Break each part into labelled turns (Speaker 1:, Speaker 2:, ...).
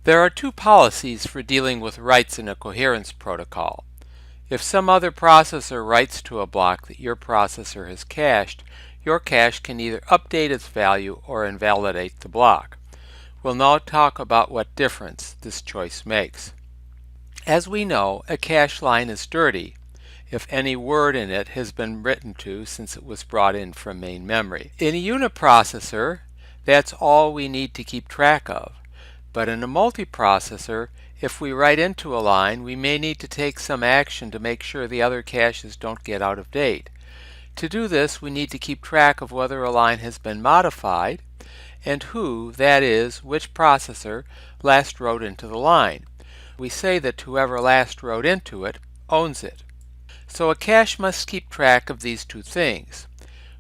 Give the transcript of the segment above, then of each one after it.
Speaker 1: There are two policies for dealing with writes in a coherence protocol. If some other processor writes to a block that your processor has cached, your cache can either update its value or invalidate the block. We'll now talk about what difference this choice makes. As we know, a cache line is dirty if any word in it has been written to since it was brought in from main memory. In a uniprocessor, that's all we need to keep track of. But in a multiprocessor, if we write into a line, we may need to take some action to make sure the other caches don't get out of date. To do this, we need to keep track of whether a line has been modified and who, that is, which processor, last wrote into the line. We say that whoever last wrote into it owns it. So a cache must keep track of these two things: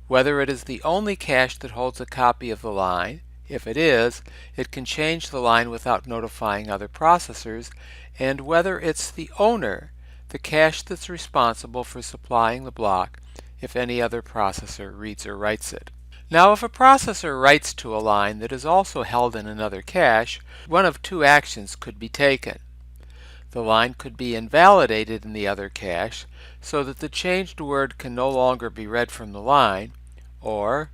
Speaker 1: whether it is the only cache that holds a copy of the line. If it is, it can change the line without notifying other processors, and whether it's the owner, the cache that's responsible for supplying the block if any other processor reads or writes it. Now, if a processor writes to a line that is also held in another cache, one of two actions could be taken. The line could be invalidated in the other cache so that the changed word can no longer be read from the line, or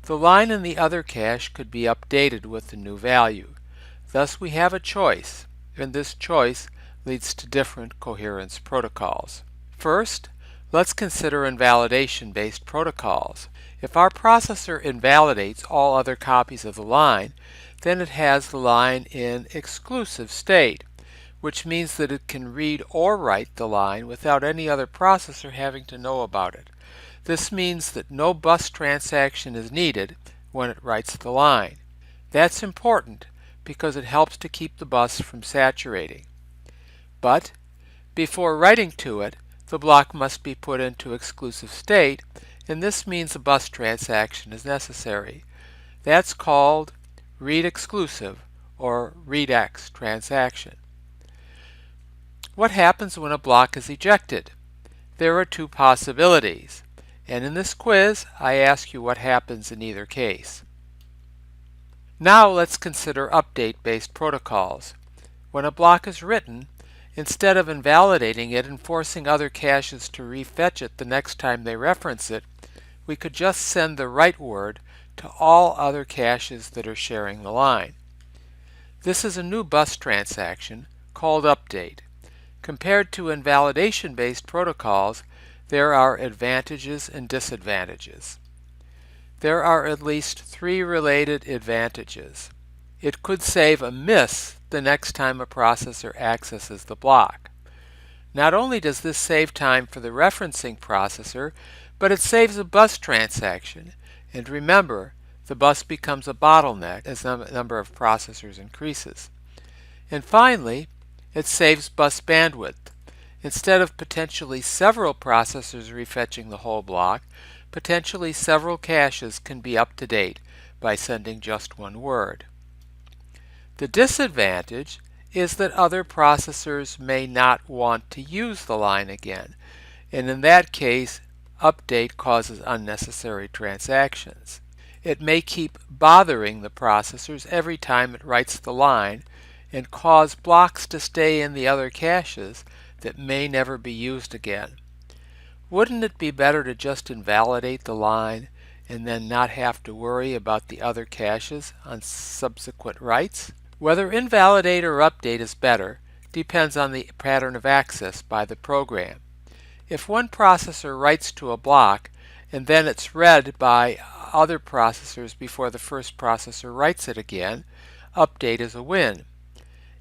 Speaker 1: the line in the other cache could be updated with the new value. Thus we have a choice, and this choice leads to different coherence protocols. First, let's consider invalidation-based protocols. If our processor invalidates all other copies of the line, then it has the line in exclusive state, which means that it can read or write the line without any other processor having to know about it. This means that no bus transaction is needed when it writes the line. That's important because it helps to keep the bus from saturating. But before writing to it, the block must be put into exclusive state, and this means a bus transaction is necessary. That's called read exclusive or readx transaction. What happens when a block is ejected? There are two possibilities, and in this quiz I ask you what happens in either case. Now let's consider update-based protocols. When a block is written, instead of invalidating it and forcing other caches to refetch it the next time they reference it, we could just send the write word to all other caches that are sharing the line. This is a new bus transaction called update. Compared to invalidation-based protocols, there are advantages and disadvantages. There are at least three related advantages. It could save a miss the next time a processor accesses the block. Not only does this save time for the referencing processor, but it saves a bus transaction. And remember, the bus becomes a bottleneck as the number of processors increases. And finally, it saves bus bandwidth. Instead of potentially several processors refetching the whole block, potentially several caches can be up to date by sending just one word. The disadvantage is that other processors may not want to use the line again, and in that case, update causes unnecessary transactions. It may keep bothering the processors every time it writes the line and cause blocks to stay in the other caches that may never be used again. Wouldn't it be better to just invalidate the line and then not have to worry about the other caches on subsequent writes? Whether invalidate or update is better depends on the pattern of access by the program. If one processor writes to a block and then it's read by other processors before the first processor writes it again, update is a win.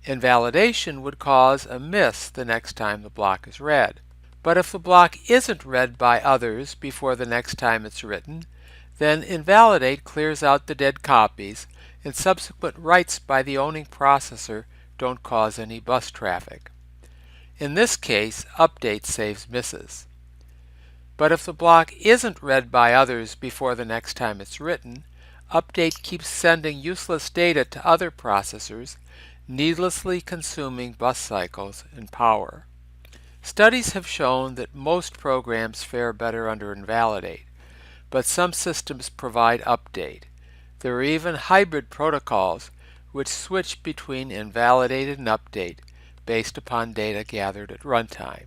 Speaker 1: Invalidation would cause a miss the next time the block is read. But if the block isn't read by others before the next time it's written, then invalidate clears out the dead copies, and subsequent writes by the owning processor don't cause any bus traffic. In this case, update saves misses. But if the block isn't read by others before the next time it's written, update keeps sending useless data to other processors, needlessly consuming bus cycles and power. Studies have shown that most programs fare better under invalidate, but some systems provide update. There are even hybrid protocols which switch between invalidate and update based upon data gathered at runtime.